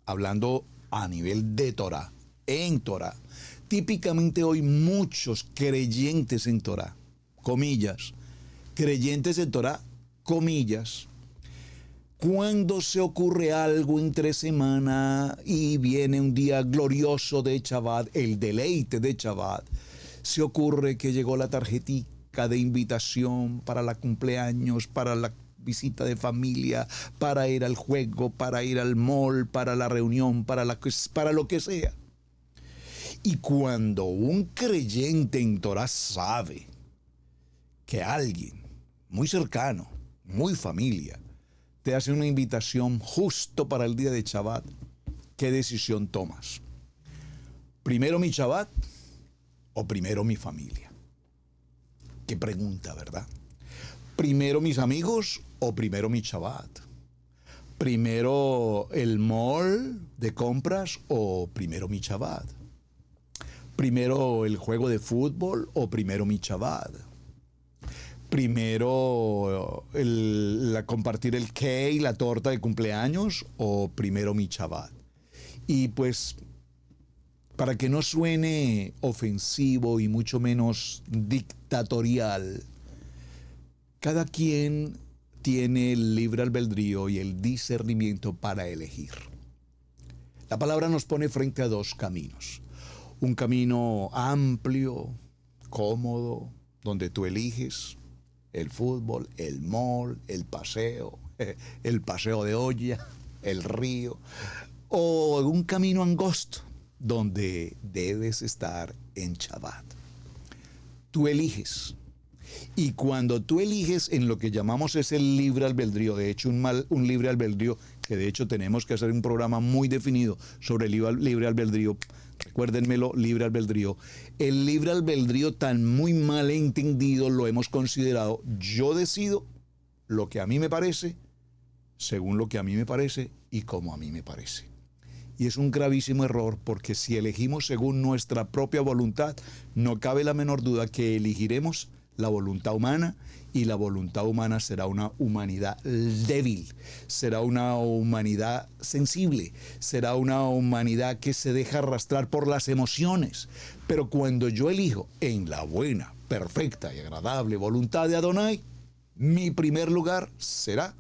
hablando a nivel de Torah, en Torah, típicamente hoy muchos creyentes en Torah, comillas, creyentes en Torah, comillas, cuando se ocurre algo entre semana y viene un día glorioso de Shabbat, el deleite de Shabbat, se ocurre que llegó la tarjetica de invitación para la cumpleaños, para la visita de familia, para ir al juego, para ir al mall, para la reunión, para lo que sea. Y cuando un creyente en Torah sabe que alguien muy cercano, muy familia, te hace una invitación justo para el día de Shabbat, ¿qué decisión tomas? ¿Primero mi Shabbat o primero mi familia? Qué pregunta, ¿verdad? ¿Primero mis amigos o primero mi Shabbat? ¿Primero el mall de compras o primero mi Shabbat? ¿Primero el juego de fútbol o primero mi Shabbat? ¿Primero compartir el cake, la torta de cumpleaños o primero mi Shabbat? Y pues, para que no suene ofensivo y mucho menos dictatorial, cada quien tiene el libre albedrío y el discernimiento para elegir. La palabra nos pone frente a dos caminos. Un camino amplio, cómodo, donde tú eliges el fútbol, el mall, el paseo de olla, el río, o un camino angosto, donde debes estar en Shabbat. Tú eliges. Y cuando tú eliges en lo que llamamos es el libre albedrío, de hecho un libre albedrío, que de hecho tenemos que hacer un programa muy definido sobre el libre albedrío, recuérdenmelo, libre albedrío. El libre albedrío tan muy mal entendido lo hemos considerado, yo decido lo que a mí me parece, según lo que a mí me parece y como a mí me parece. Y es un gravísimo error, porque si elegimos según nuestra propia voluntad, no cabe la menor duda que elegiremos la voluntad humana, y la voluntad humana será una humanidad débil, será una humanidad sensible, será una humanidad que se deja arrastrar por las emociones. Pero cuando yo elijo en la buena, perfecta y agradable voluntad de Adonai, mi primer lugar será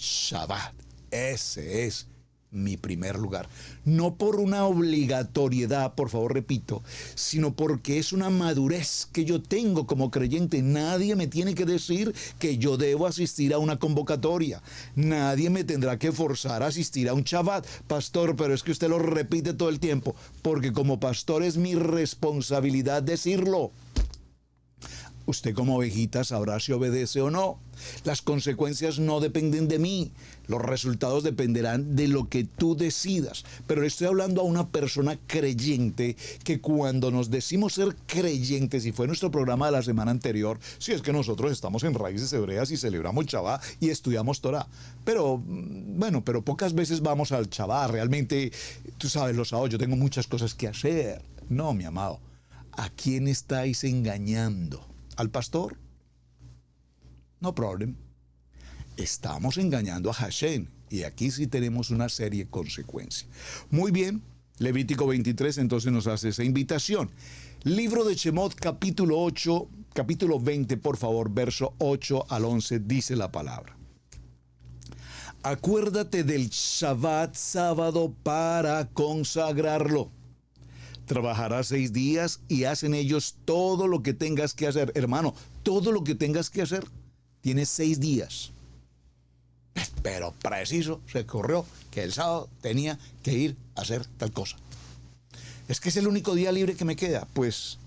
Shabbat. Ese es mi primer lugar. No por una obligatoriedad, por favor repito, sino porque es una madurez que yo tengo como creyente. Nadie me tiene que decir que yo debo asistir a una convocatoria. Nadie me tendrá que forzar a asistir a un Shabbat. Pastor, pero es que usted lo repite todo el tiempo, porque como pastor es mi responsabilidad decirlo. Usted como ovejita sabrá si obedece o no. Las consecuencias no dependen de mí. Los resultados dependerán de lo que tú decidas. Pero le estoy hablando a una persona creyente, que cuando nos decimos ser creyentes, y fue nuestro programa de la semana anterior, si es que nosotros estamos en Raíces Hebreas y celebramos Shabbat y estudiamos Torah. Pero pocas veces vamos al Shabbat. Realmente, tú sabes, los sábados yo tengo muchas cosas que hacer. No, mi amado. ¿A quién estáis engañando? ¿Al pastor? No problem. Estamos engañando a Hashem, y aquí sí tenemos una serie de consecuencias. Muy bien, Levítico 23 entonces nos hace esa invitación. Libro de Shemot, capítulo 20, por favor, verso 8 al 11, dice la palabra. Acuérdate del Shabbat, sábado, para consagrarlo. Trabajarás 6 días y haz en ellos todo lo que tengas que hacer. Hermano, todo lo que tengas que hacer, tienes 6 días. Pero preciso se corrió que el sábado tenía que ir a hacer tal cosa. Es que es el único día libre que me queda. Pues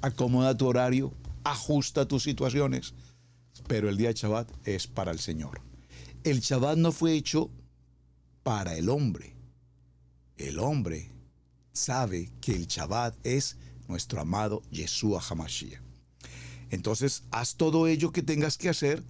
acomoda tu horario, ajusta tus situaciones. Pero el día de Shabbat es para el Señor. El Shabbat no fue hecho para el hombre. El hombre sabe que el Shabbat es nuestro amado Yeshua HaMashiach. Entonces, haz todo ello que tengas que hacer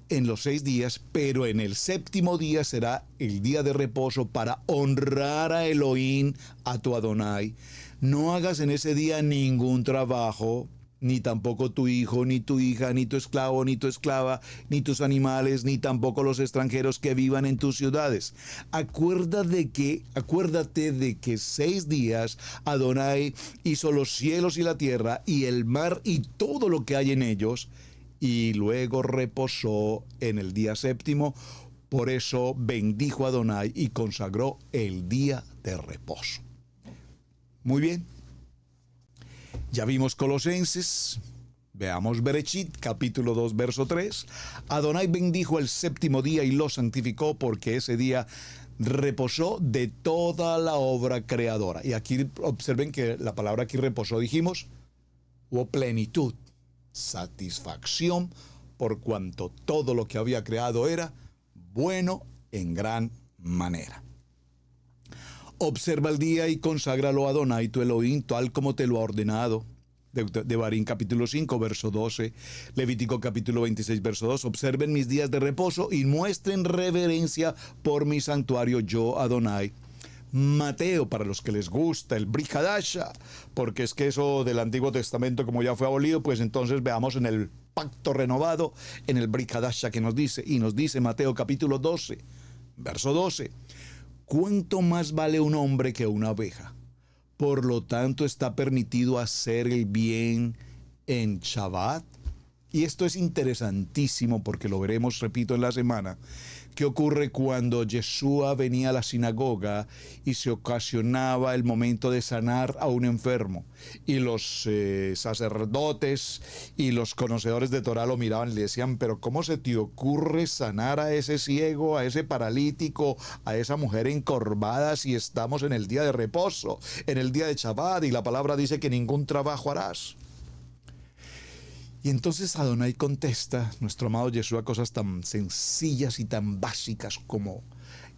en los 6 días, pero en el 7º día será el día de reposo para honrar a Elohim, a tu Adonai. No hagas en ese día ningún trabajo, ni tampoco tu hijo, ni tu hija, ni tu esclavo, ni tu esclava, ni tus animales, ni tampoco los extranjeros que vivan en tus ciudades. Acuérdate de que 6 días Adonai hizo los cielos y la tierra y el mar y todo lo que hay en ellos, y luego reposó en el día 7º. Por eso bendijo a Adonai y consagró el día de reposo. Muy bien. Ya vimos Colosenses, veamos Bereshit, capítulo 2, verso 3. Adonai bendijo el 7º día y lo santificó, porque ese día reposó de toda la obra creadora. Y aquí observen que la palabra aquí reposó, dijimos, hubo plenitud, satisfacción, por cuanto todo lo que había creado era bueno en gran manera. Observa el día y conságralo a Adonai tu Elohim, tal como te lo ha ordenado. Devarim capítulo 5, verso 12, Levítico capítulo 26, verso 2. Observen mis días de reposo y muestren reverencia por mi santuario, yo Adonai. Mateo, para los que les gusta el Brit Hadasha, porque es que eso del Antiguo Testamento, como ya fue abolido, pues entonces veamos en el pacto renovado, en el Brit Hadasha que nos dice, y nos dice Mateo capítulo 12, verso 12, ¿cuánto más vale un hombre que una oveja? Por lo tanto, está permitido hacer el bien en Shabbat. Y esto es interesantísimo porque lo veremos, repito, en la semana. ¿Qué ocurre cuando Yeshua venía a la sinagoga y se ocasionaba el momento de sanar a un enfermo? Y los sacerdotes y los conocedores de Torah lo miraban y le decían, pero ¿cómo se te ocurre sanar a ese ciego, a ese paralítico, a esa mujer encorvada si estamos en el día de reposo, en el día de Shabbat? Y la palabra dice que ningún trabajo harás. Y entonces Adonai contesta, nuestro amado Yeshua, cosas tan sencillas y tan básicas como,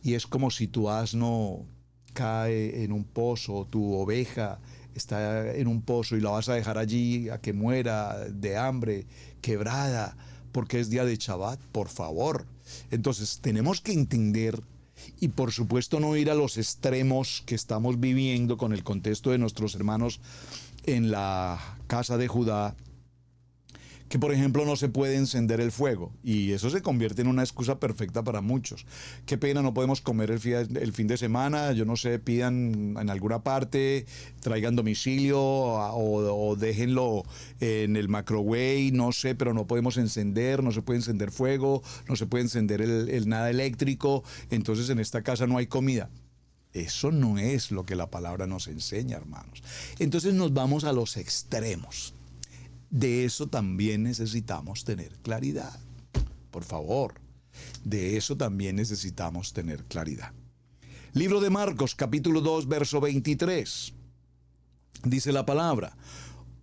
y es como si tu asno cae en un pozo, tu oveja está en un pozo y la vas a dejar allí a que muera de hambre, quebrada, porque es día de Shabbat, por favor. Entonces tenemos que entender y por supuesto no ir a los extremos que estamos viviendo con el contexto de nuestros hermanos en la casa de Judá, que por ejemplo no se puede encender el fuego y eso se convierte en una excusa perfecta para muchos. Qué pena, no podemos comer el fin de semana, yo no sé, pidan en alguna parte, traigan domicilio o déjenlo en el microwave, no sé, pero no podemos encender, no se puede encender fuego, no se puede encender el nada eléctrico, entonces en esta casa no hay comida. Eso no es lo que la palabra nos enseña, hermanos. Entonces nos vamos a los extremos. De eso también necesitamos tener claridad. Por favor, de eso también necesitamos tener claridad. Libro de Marcos, capítulo 2, verso 23. Dice la palabra,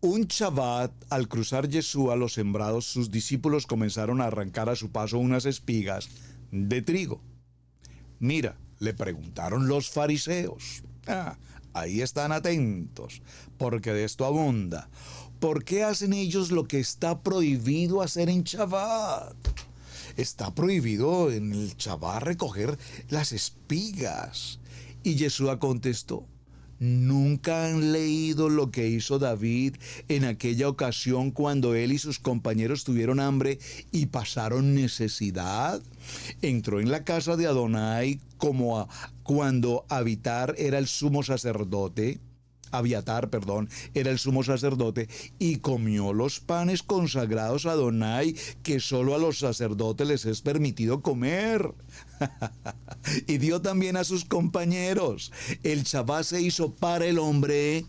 un Shabbat, al cruzar Yeshua los sembrados, sus discípulos comenzaron a arrancar a su paso unas espigas de trigo. Mira, le preguntaron los fariseos. Ahí están atentos, porque de esto abunda. ¿Por qué hacen ellos lo que está prohibido hacer en Shabbat? Está prohibido en el Shabbat recoger las espigas. Y Yeshua contestó, ¿nunca han leído lo que hizo David en aquella ocasión cuando él y sus compañeros tuvieron hambre y pasaron necesidad? Entró en la casa de Adonai cuando Abiatar era el sumo sacerdote, era el sumo sacerdote, y comió los panes consagrados a Adonai que solo a los sacerdotes les es permitido comer. Y dio también a sus compañeros. El Shabbat se hizo para el hombre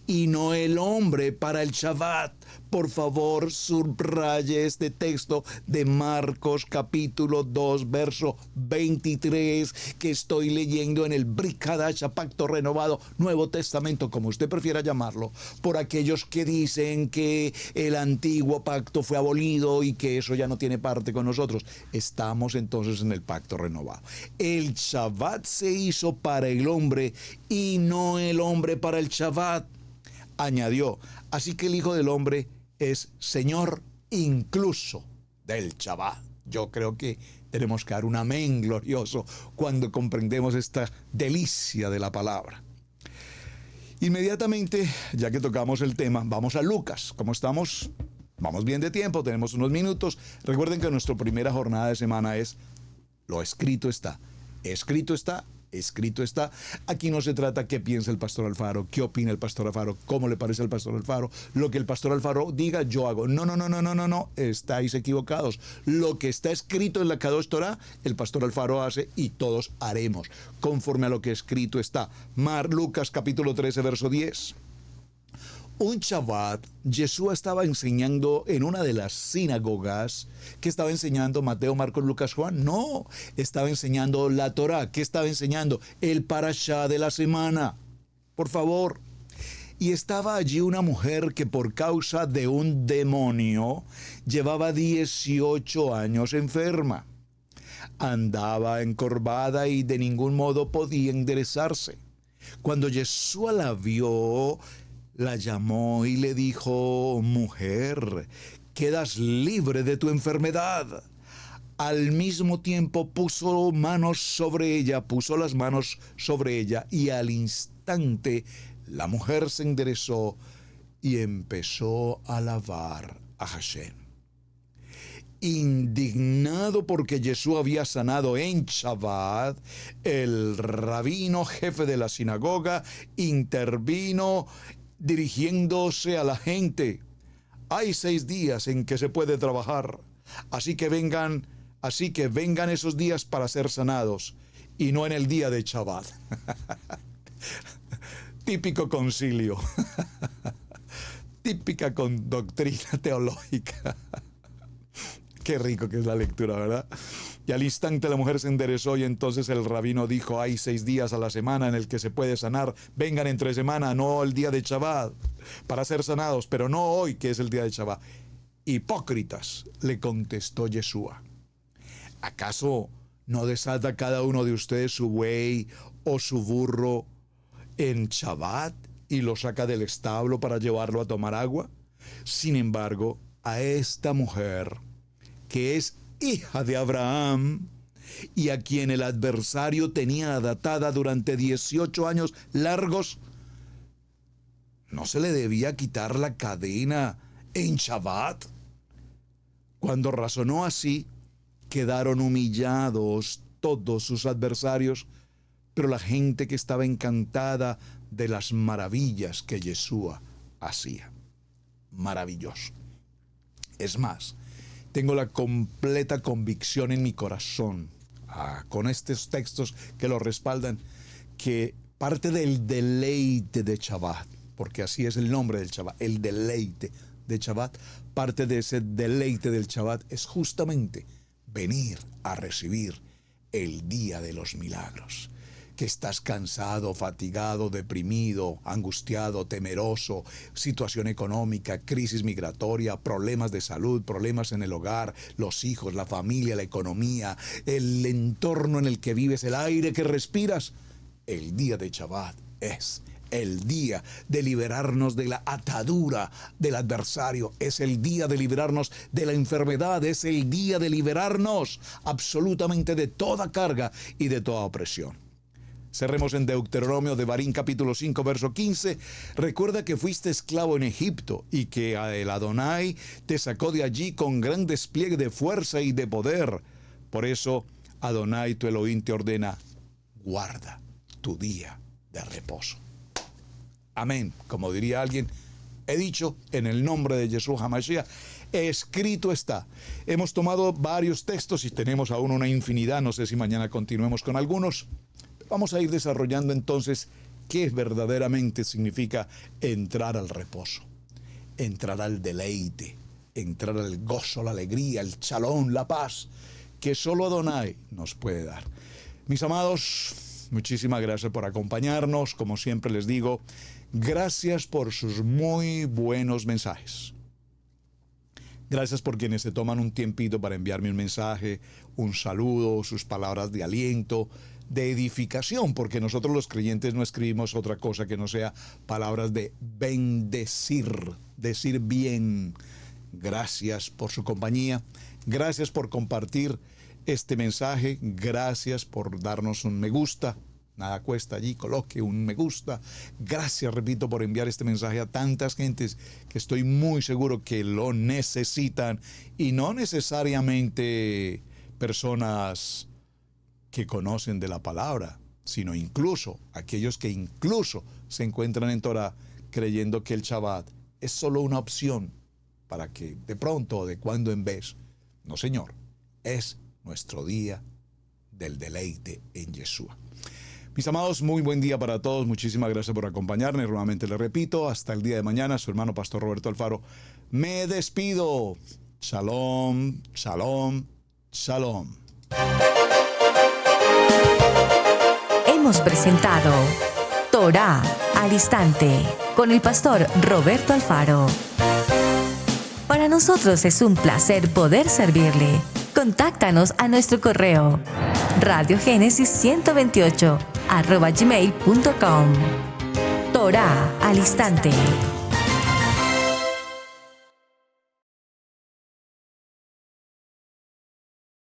y no el hombre para el Shabbat. Por favor, subraye este texto de Marcos capítulo 2, verso 23, que estoy leyendo en el Brit Hadasha, Pacto Renovado, Nuevo Testamento, como usted prefiera llamarlo, por aquellos que dicen que el antiguo pacto fue abolido y que eso ya no tiene parte con nosotros. Estamos entonces en el Pacto Renovado. El Shabbat se hizo para el hombre y no el hombre para el Shabbat. Añadió, así que el Hijo del Hombre es Señor incluso del Shabbat. Yo creo que tenemos que dar un amén glorioso cuando comprendemos esta delicia de la palabra. Inmediatamente, ya que tocamos el tema, vamos a Lucas. ¿Cómo estamos? Vamos bien de tiempo, tenemos unos minutos. Recuerden que nuestra primera jornada de semana es lo escrito está. Escrito está. Escrito está. Aquí no se trata qué piensa el pastor Alfaro, qué opina el pastor Alfaro, cómo le parece al pastor Alfaro. Lo que el pastor Alfaro diga, yo hago. No. Estáis equivocados. Lo que está escrito en la Kadosh Torah, el pastor Alfaro hace y todos haremos, conforme a lo que escrito está. Lucas capítulo 13, verso 10. Un Shabbat, Yeshua estaba enseñando en una de las sinagogas. ¿Qué estaba enseñando? Mateo, Marcos, Lucas, Juan. No, estaba enseñando la Torah. ¿Qué estaba enseñando? El parashá de la semana. Por favor. Y estaba allí una mujer que por causa de un demonio llevaba 18 años enferma. Andaba encorvada y de ningún modo podía enderezarse. Cuando Yeshua la vio, la llamó y le dijo: mujer, quedas libre de tu enfermedad. Al mismo tiempo puso las manos sobre ella, y al instante la mujer se enderezó y empezó a alabar a Hashem. Indignado porque Jesús había sanado en Shabbat, el rabino jefe de la sinagoga intervino dirigiéndose a la gente: hay 6 días en que se puede trabajar, así que vengan esos días para ser sanados, y no en el día de Shabbat. Típico concilio. Típica con doctrina teológica. Qué rico que es la lectura, ¿verdad? Y al instante la mujer se enderezó, y entonces el rabino dijo: hay 6 días a la semana en el que se puede sanar. Vengan entre semana, no el día de Shabbat, para ser sanados, pero no hoy, que es el día de Shabbat. Hipócritas, le contestó Yeshua. ¿Acaso no desata cada uno de ustedes su buey o su burro en Shabbat y lo saca del establo para llevarlo a tomar agua? Sin embargo, a esta mujer, que es hija de Abraham y a quien el adversario tenía atada durante 18 años largos, ¿no se le debía quitar la cadena en Shabbat? Cuando razonó así, quedaron humillados todos sus adversarios, pero la gente que estaba encantada de las maravillas que Yeshua hacía. Maravilloso. Es más, tengo la completa convicción en mi corazón, con estos textos que lo respaldan, que parte del deleite de Shabbat, porque así es el nombre del Shabbat, el deleite de Shabbat, parte de ese deleite del Shabbat es justamente venir a recibir el día de los milagros. Que estás cansado, fatigado, deprimido, angustiado, temeroso, situación económica, crisis migratoria, problemas de salud, problemas en el hogar, los hijos, la familia, la economía, el entorno en el que vives, el aire que respiras. El día de Shabbat es el día de liberarnos de la atadura del adversario, es el día de liberarnos de la enfermedad, es el día de liberarnos absolutamente de toda carga y de toda opresión. Cerremos en Deuteronomio de Barín capítulo 5 verso 15. Recuerda que fuiste esclavo en Egipto y que el Adonai te sacó de allí con gran despliegue de fuerza y de poder. Por eso Adonai tu Elohim te ordena: guarda tu día de reposo. Amén. Como diría alguien, he dicho en el nombre de Yeshua HaMashiach, escrito está. Hemos tomado varios textos y tenemos aún una infinidad. No sé si mañana continuemos con algunos. Vamos a ir desarrollando entonces qué verdaderamente significa entrar al reposo, entrar al deleite, entrar al gozo, la alegría, el shalom, la paz, que solo Adonai nos puede dar. Mis amados, muchísimas gracias por acompañarnos. Como siempre les digo, gracias por sus muy buenos mensajes. Gracias por quienes se toman un tiempito para enviarme un mensaje, un saludo, sus palabras de aliento, de edificación, porque nosotros los creyentes no escribimos otra cosa que no sea palabras de bendecir, decir bien. Gracias por su compañía, gracias por compartir este mensaje, gracias por darnos un me gusta. Nada cuesta allí, coloque un me gusta. Gracias, repito, por enviar este mensaje a tantas gentes que estoy muy seguro que lo necesitan, y no necesariamente personas que conocen de la palabra, sino incluso aquellos que incluso se encuentran en Torah creyendo que el Shabbat es solo una opción para que de pronto o de cuando en vez. No, señor, es nuestro día del deleite en Yeshua. Mis amados, muy buen día para todos. Muchísimas gracias por acompañarme. Nuevamente les repito, hasta el día de mañana, su hermano Pastor Roberto Alfaro. Me despido. Shalom, shalom, shalom. Hemos presentado Torah al Instante con el Pastor Roberto Alfaro. Para nosotros es un placer poder servirle. Contáctanos a nuestro correo radiogenesis128@gmail.com. Torah al Instante.